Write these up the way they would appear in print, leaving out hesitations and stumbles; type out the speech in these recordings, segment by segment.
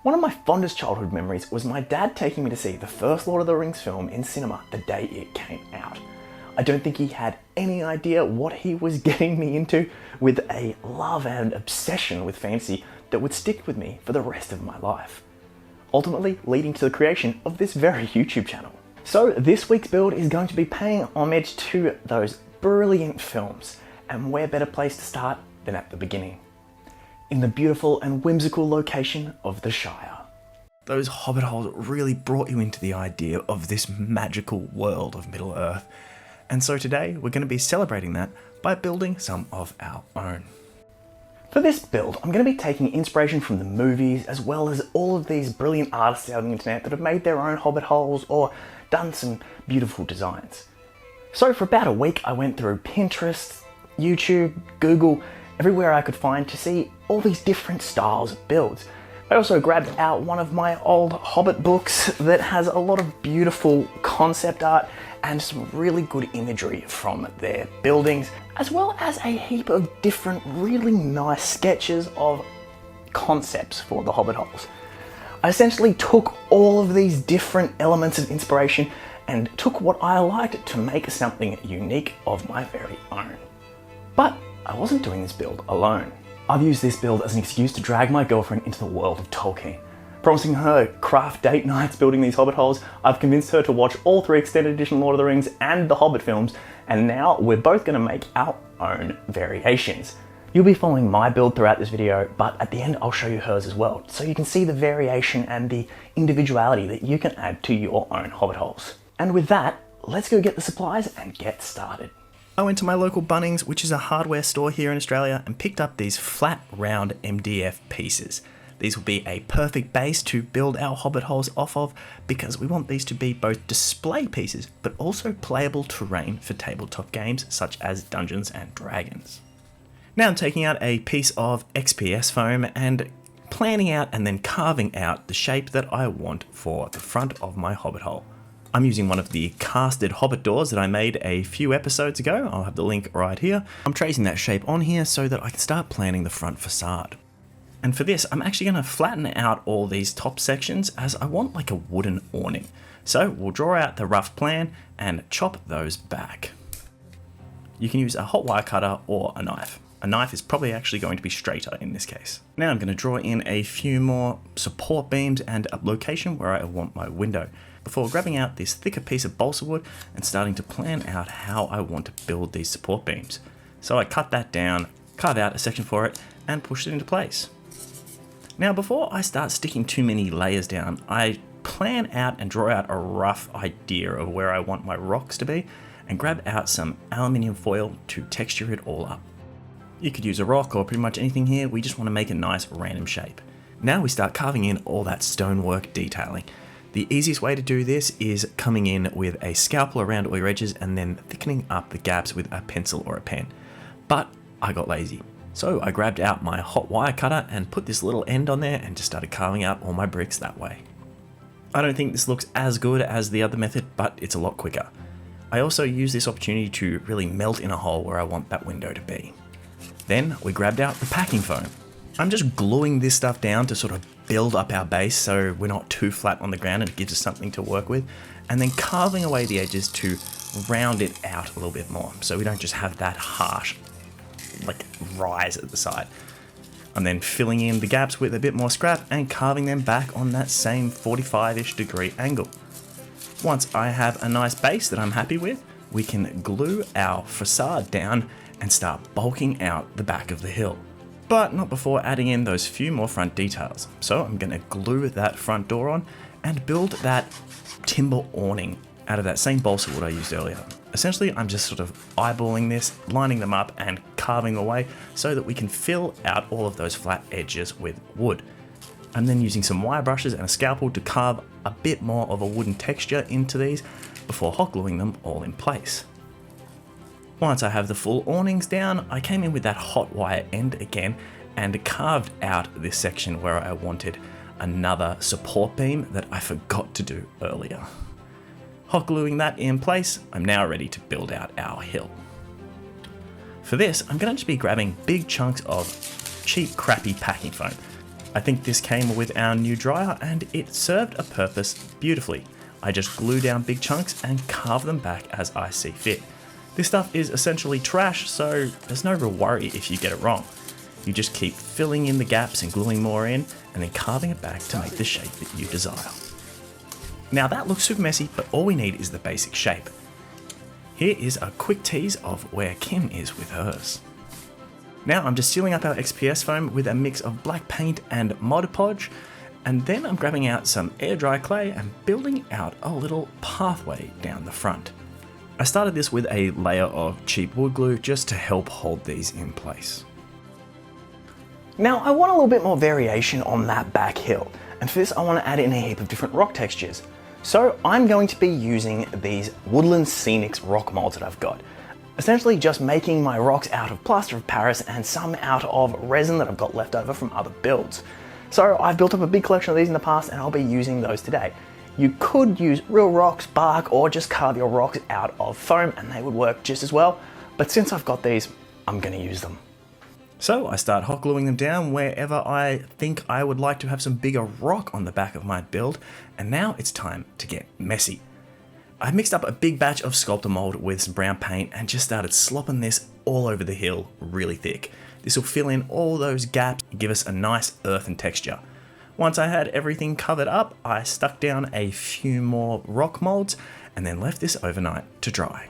One of my fondest childhood memories was my dad taking me to see the first Lord of the Rings film in cinema the day it came out. I don't think he had any idea what he was getting me into, with a love and obsession with fantasy that would stick with me for the rest of my life, ultimately leading to the creation of this very YouTube channel. So this week's build is going to be paying homage to those brilliant films, and where better place to start than at the beginning, in the beautiful and whimsical location of the Shire. Those Hobbit Holes really brought you into the idea of this magical world of Middle-earth, and so today we're going to be celebrating that by building some of our own. For this build, I'm going to be taking inspiration from the movies, as well as all of these brilliant artists out on the internet that have made their own Hobbit Holes or done some beautiful designs. So for about a week I went through Pinterest, YouTube, Google, everywhere I could find to see all these different styles of builds. I also grabbed out one of my old Hobbit books that has a lot of beautiful concept art and some really good imagery from their buildings, as well as a heap of different really nice sketches of concepts for the Hobbit Holes. I essentially took all of these different elements of inspiration and took what I liked to make something unique of my very own. But I wasn't doing this build alone. I've used this build as an excuse to drag my girlfriend into the world of Tolkien. Promising her craft date nights building these Hobbit Holes, I've convinced her to watch all 3 extended edition Lord of the Rings and the Hobbit films, and now we're both going to make our own variations. You'll be following my build throughout this video, but at the end I'll show you hers as well, so you can see the variation and the individuality that you can add to your own Hobbit Holes. And with that, let's go get the supplies and get started. I went to my local Bunnings, which is a hardware store here in Australia, and picked up these flat, round MDF pieces. These will be a perfect base to build our Hobbit Holes off of, because we want these to be both display pieces, but also playable terrain for tabletop games such as Dungeons and Dragons. Now I'm taking out a piece of XPS foam and planning out and then carving out the shape that I want for the front of my Hobbit Hole. I'm using one of the casted Hobbit doors that I made a few episodes ago. I'll have the link right here. I'm tracing that shape on here so that I can start planning the front facade. And for this, I'm actually going to flatten out all these top sections, as I want like a wooden awning. So we'll draw out the rough plan and chop those back. You can use a hot wire cutter or a knife. A knife is probably actually going to be straighter in this case. Now I'm going to draw in a few more support beams and a location where I want my window, before grabbing out this thicker piece of balsa wood and starting to plan out how I want to build these support beams. So I cut that down, carve out a section for it, and push it into place. Now before I start sticking too many layers down, I plan out and draw out a rough idea of where I want my rocks to be, and grab out some aluminium foil to texture it all up. You could use a rock or pretty much anything here, we just want to make a nice random shape. Now we start carving in all that stonework detailing. The easiest way to do this is coming in with a scalpel around all your edges and then thickening up the gaps with a pencil or a pen. But I got lazy. So I grabbed out my hot wire cutter and put this little end on there and just started carving out all my bricks that way. I don't think this looks as good as the other method, but it's a lot quicker. I also use this opportunity to really melt in a hole where I want that window to be. Then we grabbed out the packing foam. I'm just gluing this stuff down to sort of build up our base so we're not too flat on the ground and it gives us something to work with, and then carving away the edges to round it out a little bit more so we don't just have that harsh like rise at the side. I'm then filling in the gaps with a bit more scrap and carving them back on that same 45-ish degree angle. Once I have a nice base that I'm happy with, we can glue our facade down and start bulking out the back of the hill. But not before adding in those few more front details. So I'm going to glue that front door on and build that timber awning out of that same balsa wood I used earlier. Essentially, I'm just sort of eyeballing this, lining them up and carving away so that we can fill out all of those flat edges with wood. I'm then using some wire brushes and a scalpel to carve a bit more of a wooden texture into these before hot gluing them all in place. Once I have the full awnings down, I came in with that hot wire end again and carved out this section where I wanted another support beam that I forgot to do earlier. Hot gluing that in place, I'm now ready to build out our hill. For this, I'm going to just be grabbing big chunks of cheap, crappy packing foam. I think this came with our new dryer and it served a purpose beautifully. I just glue down big chunks and carve them back as I see fit. This stuff is essentially trash, so there's no real worry if you get it wrong. You just keep filling in the gaps and gluing more in, and then carving it back to make the shape that you desire. Now that looks super messy, but all we need is the basic shape. Here is a quick tease of where Kim is with hers. Now I'm just sealing up our XPS foam with a mix of black paint and Mod Podge, and then I'm grabbing out some air dry clay and building out a little pathway down the front. I started this with a layer of cheap wood glue just to help hold these in place. Now I want a little bit more variation on that back hill, and for this I want to add in a heap of different rock textures. So I'm going to be using these Woodland Scenics rock molds that I've got. Essentially just making my rocks out of plaster of Paris and some out of resin that I've got left over from other builds. So I've built up a big collection of these in the past and I'll be using those today. You could use real rocks, bark, or just carve your rocks out of foam and they would work just as well. But since I've got these, I'm going to use them. So I start hot gluing them down wherever I think I would like to have some bigger rock on the back of my build, and now it's time to get messy. I mixed up a big batch of Sculptomold with some brown paint and just started slopping this all over the hill really thick. This will fill in all those gaps and give us a nice earthen texture. Once I had everything covered up, I stuck down a few more rock molds and then left this overnight to dry.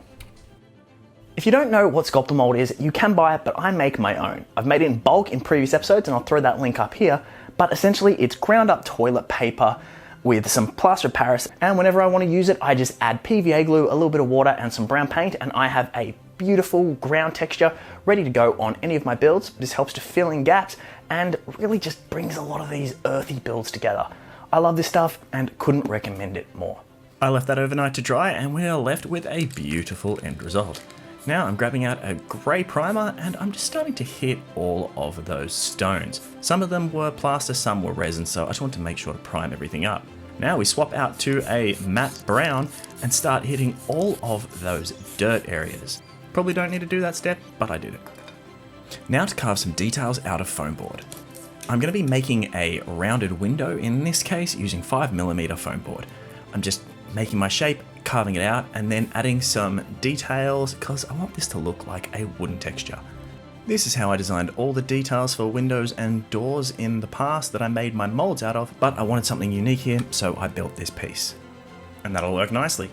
If you don't know what Sculptomold is, you can buy it, but I make my own. I've made it in bulk in previous episodes and I'll throw that link up here, but essentially it's ground up toilet paper with some plaster of Paris, and whenever I want to use it, I just add PVA glue, a little bit of water and some brown paint, and I have a beautiful ground texture ready to go on any of my builds. This helps to fill in gaps and really just brings a lot of these earthy builds together. I love this stuff and couldn't recommend it more. I left that overnight to dry and we are left with a beautiful end result. Now I'm grabbing out a grey primer and I'm just starting to hit all of those stones. Some of them were plaster, some were resin, so I just want to make sure to prime everything up. Now we swap out to a matte brown and start hitting all of those dirt areas. Probably don't need to do that step, but I did it. Now to carve some details out of foam board. I'm going to be making a rounded window, in this case using 5mm foam board. I'm just making my shape, carving it out, and then adding some details because I want this to look like a wooden texture. This is how I designed all the details for windows and doors in the past that I made my molds out of, but I wanted something unique here, so I built this piece. And that'll work nicely.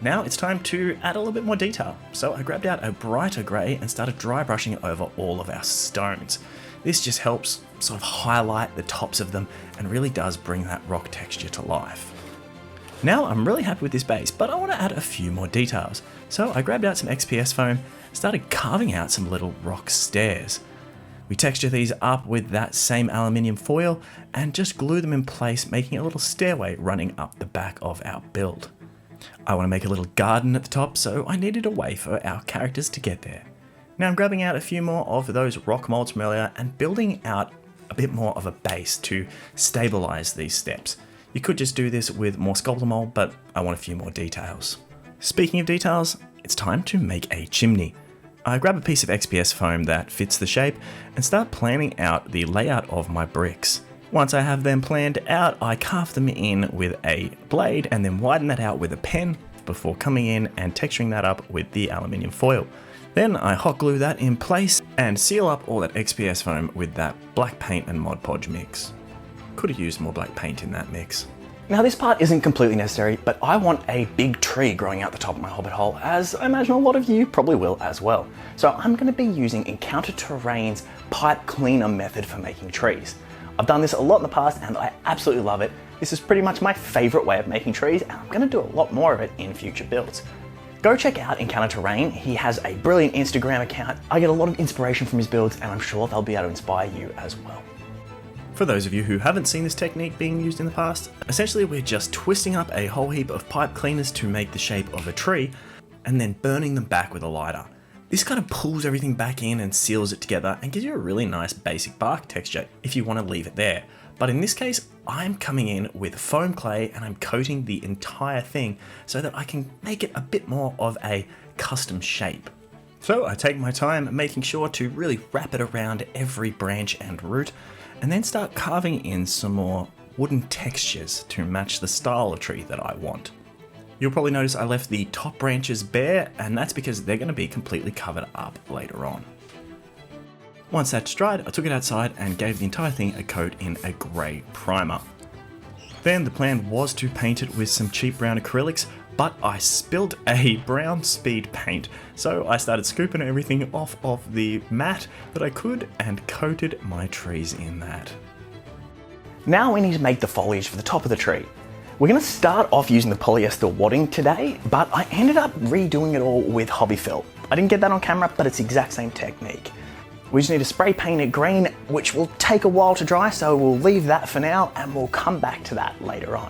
Now it's time to add a little bit more detail. So I grabbed out a brighter grey and started dry brushing over all of our stones. This just helps sort of highlight the tops of them and really does bring that rock texture to life. Now I'm really happy with this base, but I want to add a few more details. So I grabbed out some XPS foam, started carving out some little rock stairs. We texture these up with that same aluminium foil and just glue them in place, making a little stairway running up the back of our build. I want to make a little garden at the top, so I needed a way for our characters to get there. Now I'm grabbing out a few more of those rock molds from earlier and building out a bit more of a base to stabilize these steps. You could just do this with more Sculptomold, but I want a few more details. Speaking of details, it's time to make a chimney. I grab a piece of XPS foam that fits the shape and start planning out the layout of my bricks. Once I have them planned out, I carve them in with a blade and then widen that out with a pen before coming in and texturing that up with the aluminium foil. Then I hot glue that in place and seal up all that XPS foam with that black paint and Mod Podge mix. Could have used more black paint in that mix. Now this part isn't completely necessary, but I want a big tree growing out the top of my Hobbit hole, as I imagine a lot of you probably will as well. So I'm going to be using Encounter Terrain's pipe cleaner method for making trees. I've done this a lot in the past and I absolutely love it. This is pretty much my favorite way of making trees and I'm going to do a lot more of it in future builds. Go check out Encounter Terrain. He has a brilliant Instagram account. I get a lot of inspiration from his builds and I'm sure they'll be able to inspire you as well. For those of you who haven't seen this technique being used in the past, essentially we're just twisting up a whole heap of pipe cleaners to make the shape of a tree and then burning them back with a lighter. This kind of pulls everything back in and seals it together and gives you a really nice basic bark texture if you want to leave it there. But in this case, I'm coming in with foam clay and I'm coating the entire thing so that I can make it a bit more of a custom shape. So I take my time making sure to really wrap it around every branch and root, and then start carving in some more wooden textures to match the style of tree that I want. You'll probably notice I left the top branches bare, and that's because they're going to be completely covered up later on. Once that's dried, I took it outside and gave the entire thing a coat in a grey primer. Then the plan was to paint it with some cheap brown acrylics, but I spilled a brown speed paint, so I started scooping everything off of the mat that I could and coated my trees in that. Now we need to make the foliage for the top of the tree. We're going to start off using the polyester wadding today, but I ended up redoing it all with hobby felt. I didn't get that on camera, but it's the exact same technique. We just need to spray paint it green, which will take a while to dry, so we'll leave that for now and we'll come back to that later on.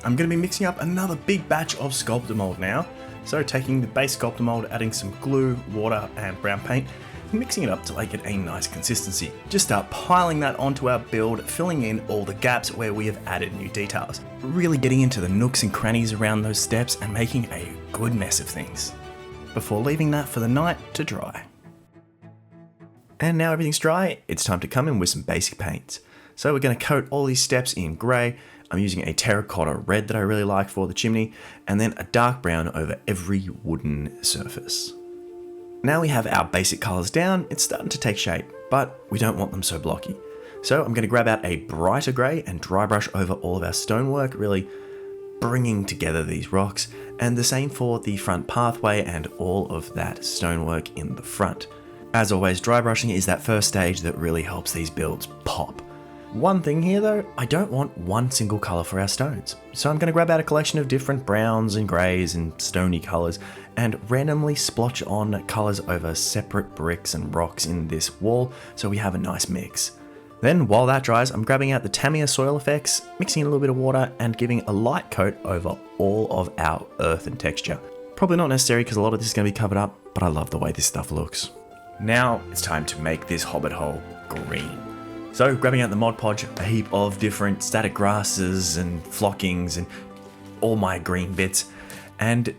I'm going to be mixing up another big batch of Sculptomold now. So taking the base Sculptomold, adding some glue, water and brown paint, and mixing it up till I get a nice consistency. Just start piling that onto our build, filling in all the gaps where we have added new details. Really getting into the nooks and crannies around those steps and making a good mess of things. Before leaving that for the night to dry. And now everything's dry, it's time to come in with some basic paints. So we're going to coat all these steps in grey. I'm using a terracotta red that I really like for the chimney, and then a dark brown over every wooden surface. Now we have our basic colours down, it's starting to take shape, but we don't want them so blocky. So I'm going to grab out a brighter grey and dry brush over all of our stonework, really bringing together these rocks, and the same for the front pathway and all of that stonework in the front. As always, dry brushing is that first stage that really helps these builds pop. One thing here though, I don't want one single colour for our stones. So I'm going to grab out a collection of different browns and greys and stony colours and randomly splotch on colours over separate bricks and rocks in this wall so we have a nice mix. Then while that dries, I'm grabbing out the Tamiya soil effects, mixing in a little bit of water and giving a light coat over all of our earth and texture. Probably not necessary because a lot of this is going to be covered up, but I love the way this stuff looks. Now it's time to make this Hobbit Hole green. So grabbing out the Mod Podge, a heap of different static grasses and flockings and all my green bits, and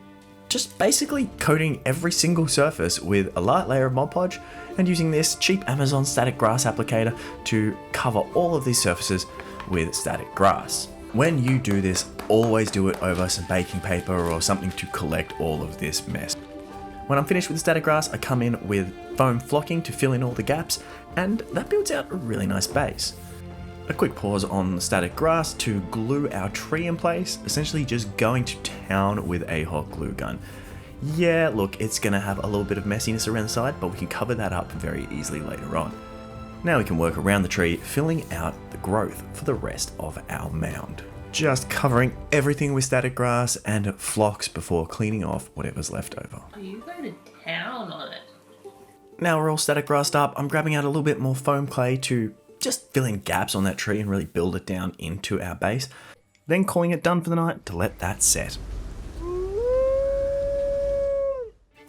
just basically coating every single surface with a light layer of Mod Podge and using this cheap Amazon static grass applicator to cover all of these surfaces with static grass. When you do this, always do it over some baking paper or something to collect all of this mess. When I'm finished with the static grass, I come in with foam flocking to fill in all the gaps, and that builds out a really nice base. A quick pause on the static grass to glue our tree in place, essentially just going to town with a hot glue gun. Yeah, look, it's going to have a little bit of messiness around the side, but we can cover that up very easily later on. Now we can work around the tree, filling out the growth for the rest of our mound. Just covering everything with static grass and flocks before cleaning off whatever's left over. Are you going to town on it? Now we're all static grassed up, I'm grabbing out a little bit more foam clay to just fill in gaps on that tree and really build it down into our base. Then calling it done for the night to let that set.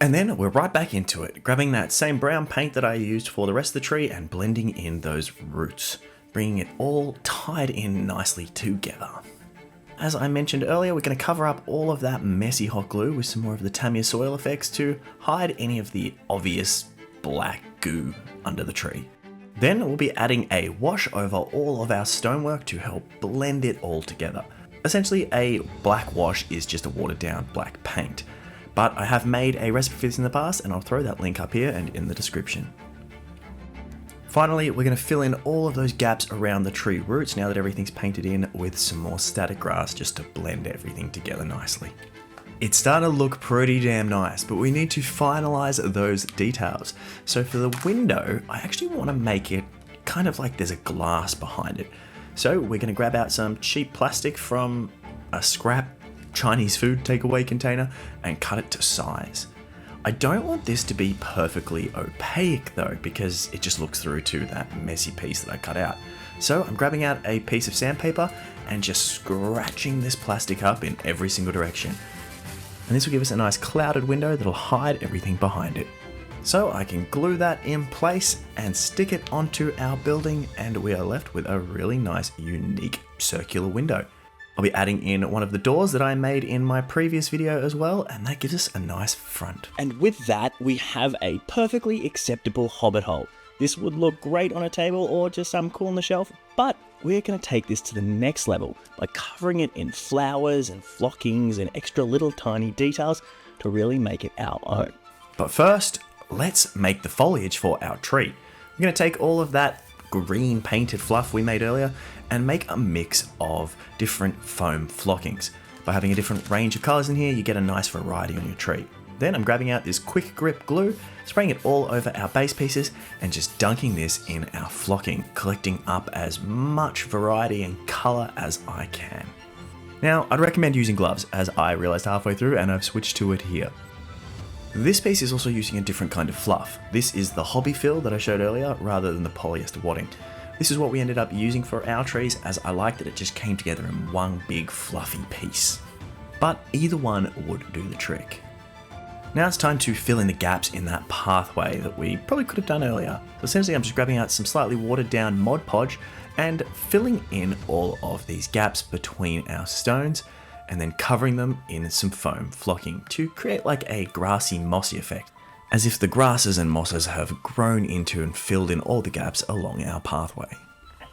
And then we're right back into it, grabbing that same brown paint that I used for the rest of the tree and blending in those roots, bringing it all tied in nicely together. As I mentioned earlier, we're going to cover up all of that messy hot glue with some more of the Tamiya soil effects to hide any of the obvious black goo under the tree. Then we'll be adding a wash over all of our stonework to help blend it all together. Essentially, a black wash is just a watered down black paint, but I have made a recipe for this in the past and I'll throw that link up here and in the description. Finally, we're going to fill in all of those gaps around the tree roots now that everything's painted in with some more static grass just to blend everything together nicely. It's starting to look pretty damn nice, but we need to finalize those details. So for the window, I actually want to make it kind of like there's a glass behind it. So we're going to grab out some cheap plastic from a scrap Chinese food takeaway container and cut it to size. I don't want this to be perfectly opaque though, because it just looks through to that messy piece that I cut out. So I'm grabbing out a piece of sandpaper and just scratching this plastic up in every single direction. And this will give us a nice clouded window that'll hide everything behind it. So I can glue that in place and stick it onto our building, and we are left with a really nice, unique circular window. I'll be adding in one of the doors that I made in my previous video as well, and that gives us a nice front. And with that, we have a perfectly acceptable Hobbit hole. This would look great on a table or just cool on the shelf, but we're going to take this to the next level by covering it in flowers and flockings and extra little tiny details to really make it our own. But first, let's make the foliage for our tree. We're going to take all of that green painted fluff we made earlier and make a mix of different foam flockings. By having a different range of colors in here, you get a nice variety on your tree. Then I'm grabbing out this quick grip glue, spraying it all over our base pieces and just dunking this in our flocking, collecting up as much variety and color as I can. Now, I'd recommend using gloves, as I realized halfway through, and I've switched to it here. This piece is also using a different kind of fluff. This is the hobby fill that I showed earlier rather than the polyester wadding. This is what we ended up using for our trees, as I liked that it just came together in one big fluffy piece. But either one would do the trick. Now it's time to fill in the gaps in that pathway that we probably could have done earlier. So essentially I'm just grabbing out some slightly watered down Mod Podge and filling in all of these gaps between our stones and then covering them in some foam flocking to create like a grassy mossy effect, as if the grasses and mosses have grown into and filled in all the gaps along our pathway.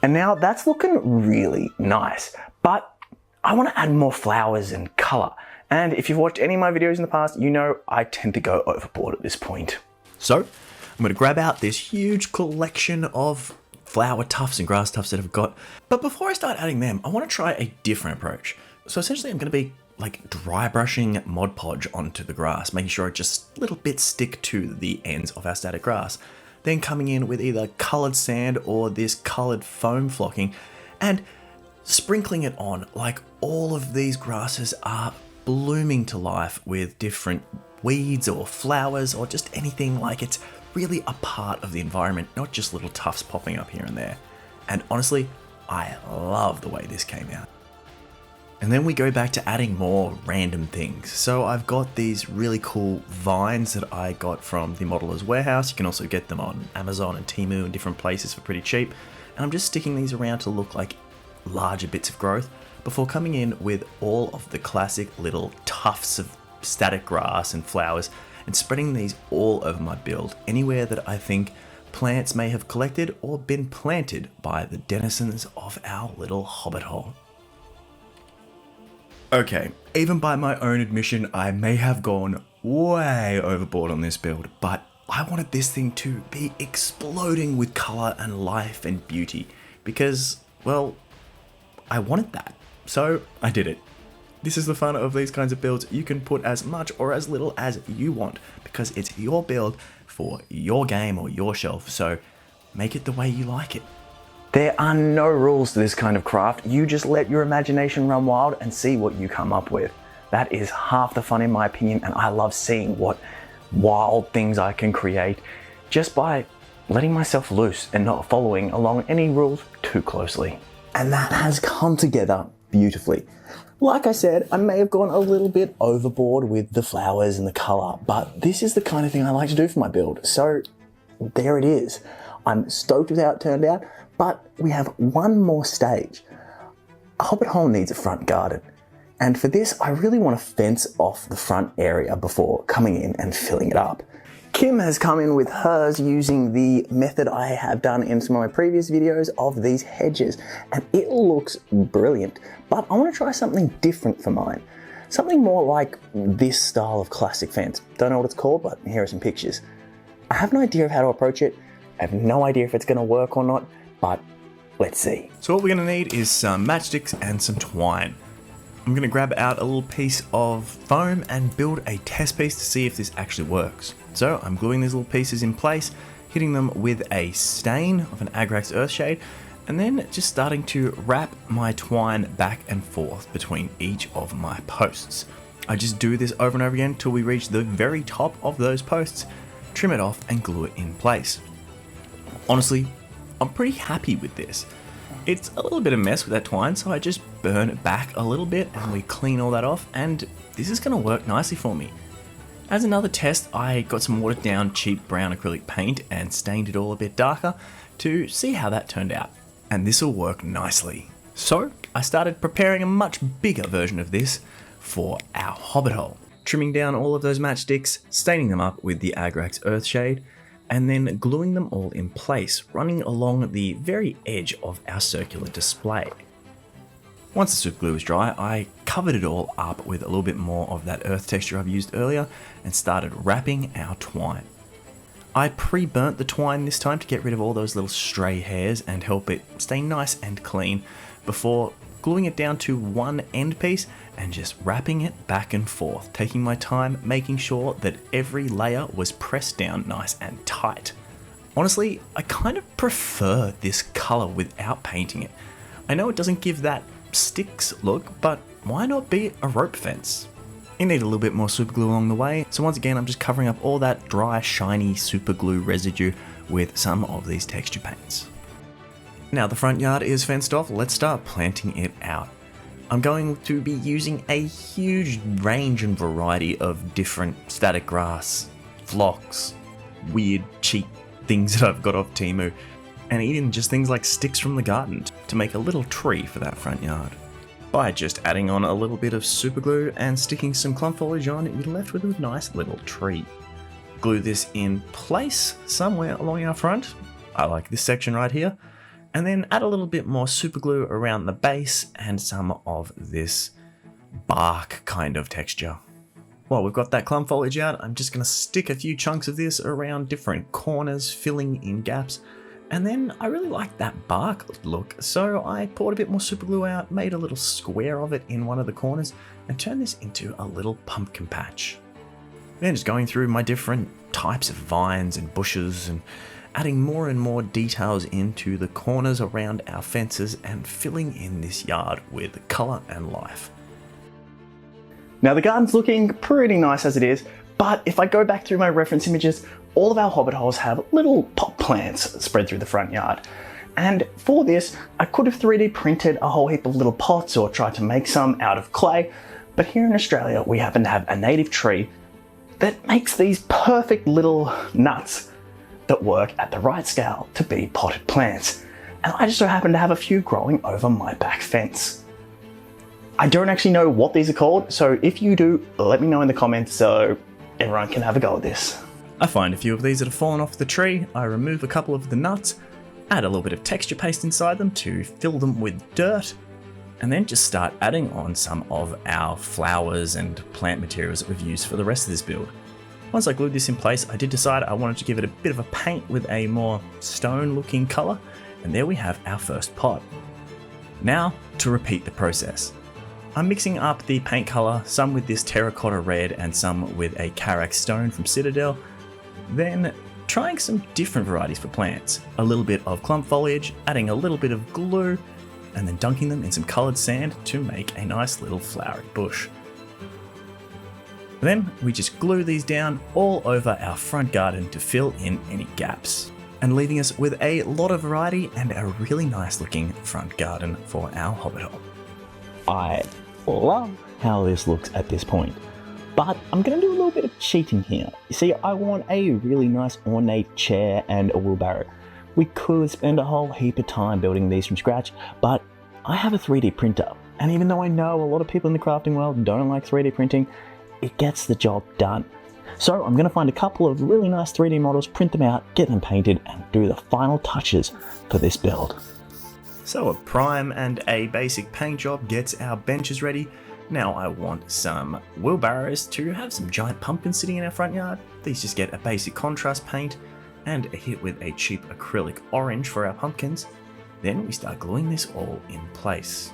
And now that's looking really nice, but I want to add more flowers and color. And if you've watched any of my videos in the past, you know I tend to go overboard at this point. So I'm going to grab out this huge collection of flower tufts and grass tufts that I've got. But before I start adding them, I want to try a different approach. So essentially I'm going to be like dry brushing Mod Podge onto the grass, making sure just little bits stick to the ends of our static grass. Then coming in with either colored sand or this colored foam flocking and sprinkling it on like all of these grasses are blooming to life with different weeds or flowers or just anything, like it's really a part of the environment, not just little tufts popping up here and there. And honestly, I love the way this came out. And then we go back to adding more random things. So I've got these really cool vines that I got from the Modeler's Warehouse. You can also get them on Amazon and Temu and different places for pretty cheap. And I'm just sticking these around to look like larger bits of growth before coming in with all of the classic little tufts of static grass and flowers and spreading these all over my build, anywhere that I think plants may have collected or been planted by the denizens of our little hobbit hole. Okay, even by my own admission, I may have gone way overboard on this build, but I wanted this thing to be exploding with color and life and beauty because, well, I wanted that. So I did it. This is the fun of these kinds of builds. You can put as much or as little as you want because it's your build for your game or your shelf. So make it the way you like it. There are no rules to this kind of craft. You just let your imagination run wild and see what you come up with. That is half the fun in my opinion, and I love seeing what wild things I can create just by letting myself loose and not following along any rules too closely. And that has come together beautifully. Like I said, I may have gone a little bit overboard with the flowers and the color, but this is the kind of thing I like to do for my build. So there it is. I'm stoked with how it turned out, but we have one more stage. A Hobbit Hole needs a front garden. And for this, I really want to fence off the front area before coming in and filling it up. Kim has come in with hers using the method I have done in some of my previous videos of these hedges, and it looks brilliant. But I want to try something different for mine. Something more like this style of classic fence. Don't know what it's called, but here are some pictures. I have an idea of how to approach it. I have no idea if it's going to work or not, but let's see. So what we're going to need is some matchsticks and some twine. I'm going to grab out a little piece of foam and build a test piece to see if this actually works. So I'm gluing these little pieces in place, hitting them with a stain of an Agrax Earthshade, and then just starting to wrap my twine back and forth between each of my posts. I just do this over and over again till we reach the very top of those posts, trim it off and glue it in place. Honestly, I'm pretty happy with this. It's a little bit of a mess with that twine, so I just burn it back a little bit and we clean all that off, and this is going to work nicely for me. As another test, I got some watered down cheap brown acrylic paint and stained it all a bit darker to see how that turned out. And this will work nicely. So I started preparing a much bigger version of this for our Hobbit Hole. Trimming down all of those matchsticks, staining them up with the Agrax Earthshade, and then gluing them all in place, running along the very edge of our circular display. Once the super glue was dry, I covered it all up with a little bit more of that earth texture I've used earlier and started wrapping our twine. I pre-burnt the twine this time to get rid of all those little stray hairs and help it stay nice and clean before gluing it down to one end piece and just wrapping it back and forth, taking my time making sure that every layer was pressed down nice and tight. Honestly, I kind of prefer this color without painting it. I know it doesn't give that sticks look, but why not be a rope fence? You need a little bit more super glue along the way, so once again I'm just covering up all that dry, shiny super glue residue with some of these texture paints. Now the front yard is fenced off, let's start planting it out. I'm going to be using a huge range and variety of different static grass, phlox, weird cheap things that I've got off Temu, and even just things like sticks from the garden to make a little tree for that front yard. By just adding on a little bit of super glue and sticking some clump foliage on, you're left with a nice little tree. Glue this in place somewhere along our front, I like this section right here, and then add a little bit more super glue around the base and some of this bark kind of texture. While we've got that clump foliage out, I'm just going to stick a few chunks of this around different corners, filling in gaps. And then I really like that bark look, so I poured a bit more super glue out, made a little square of it in one of the corners, and turned this into a little pumpkin patch. Then just going through my different types of vines and bushes and adding more and more details into the corners around our fences and filling in this yard with colour and life. Now the garden's looking pretty nice as it is, but if I go back through my reference images, all of our Hobbit holes have little pot plants spread through the front yard. And for this, I could have 3D printed a whole heap of little pots or tried to make some out of clay, but here in Australia we happen to have a native tree that makes these perfect little nuts that work at the right scale to be potted plants. And I just so happen to have a few growing over my back fence. I don't actually know what these are called, so if you do, let me know in the comments so everyone can have a go at this. I find a few of these that have fallen off the tree, I remove a couple of the nuts, add a little bit of texture paste inside them to fill them with dirt, and then just start adding on some of our flowers and plant materials that we've used for the rest of this build. Once I glued this in place, I did decide I wanted to give it a bit of a paint with a more stone looking colour, and there we have our first pot. Now to repeat the process. I'm mixing up the paint colour, some with this terracotta red and some with a Karak stone from Citadel, then trying some different varieties for plants. A little bit of clump foliage, adding a little bit of glue, and then dunking them in some coloured sand to make a nice little flowery bush. Then we just glue these down all over our front garden to fill in any gaps, and leaving us with a lot of variety and a really nice looking front garden for our Hobbit Hole. I love how this looks at this point, but I'm going to do a little bit of cheating here. You see, I want a really nice ornate chair and a wheelbarrow. We could spend a whole heap of time building these from scratch, but I have a 3D printer, and even though I know a lot of people in the crafting world don't like 3D printing, it gets the job done. So I'm going to find a couple of really nice 3D models, print them out, get them painted, and do the final touches for this build. So a prime and a basic paint job gets our benches ready. Now I want some wheelbarrows to have some giant pumpkins sitting in our front yard. These just get a basic contrast paint and a hit with a cheap acrylic orange for our pumpkins. Then we start gluing this all in place.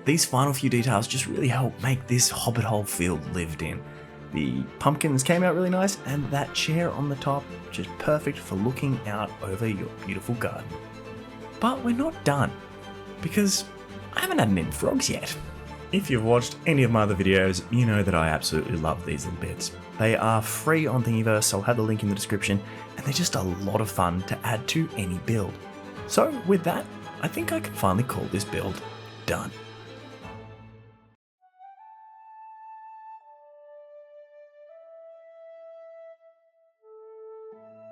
These final few details just really help make this Hobbit Hole feel lived in. The pumpkins came out really nice, and that chair on the top just perfect for looking out over your beautiful garden. But we're not done, because I haven't had any frogs yet. If you've watched any of my other videos, you know that I absolutely love these little bits. They are free on Thingiverse, I'll have the link in the description, and they're just a lot of fun to add to any build. So with that, I think I can finally call this build done.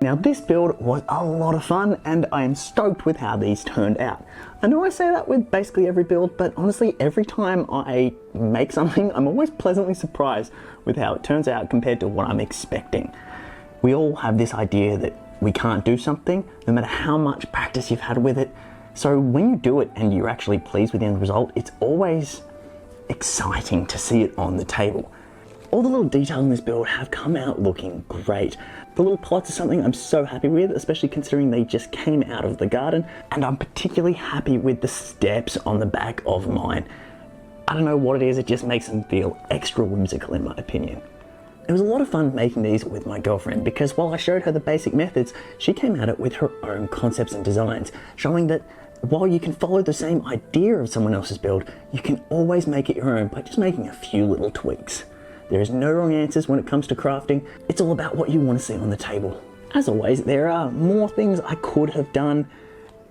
Now this build was a lot of fun, and I am stoked with how these turned out. I know I say that with basically every build, but honestly every time I make something I'm always pleasantly surprised with how it turns out compared to what I'm expecting. We all have this idea that we can't do something, no matter how much practice you've had with it. So when you do it and you're actually pleased with the end result, it's always exciting to see it on the table. All the little details in this build have come out looking great. The little plots are something I'm so happy with, especially considering they just came out of the garden, and I'm particularly happy with the steps on the back of mine. I don't know what it is, it just makes them feel extra whimsical in my opinion. It was a lot of fun making these with my girlfriend because while I showed her the basic methods, she came at it with her own concepts and designs, showing that while you can follow the same idea of someone else's build, you can always make it your own by just making a few little tweaks. There is no wrong answers when it comes to crafting, it's all about what you want to see on the table. As always, there are more things I could have done,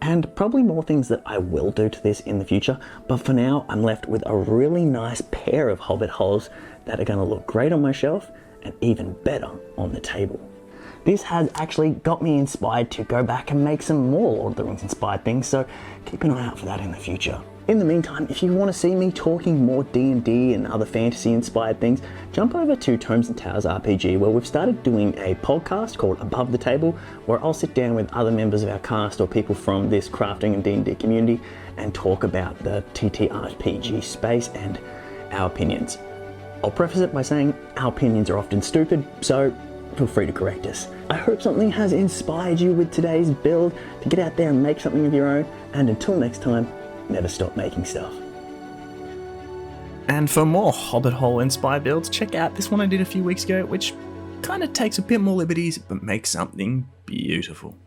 and probably more things that I will do to this in the future, but for now I'm left with a really nice pair of Hobbit Holes that are going to look great on my shelf and even better on the table. This has actually got me inspired to go back and make some more Lord of the Rings inspired things, so keep an eye out for that in the future. In the meantime, if you want to see me talking more D&D and other fantasy inspired things, jump over to Tomes and Towers RPG, where we've started doing a podcast called Above the Table, where I'll sit down with other members of our cast or people from this crafting and D&D community and talk about the TTRPG space and our opinions. I'll preface it by saying our opinions are often stupid, so feel free to correct us. I hope something has inspired you with today's build to get out there and make something of your own, and until next time, never stop making stuff. And for more Hobbit Hole inspired builds, check out this one I did a few weeks ago, which kind of takes a bit more liberties but makes something beautiful.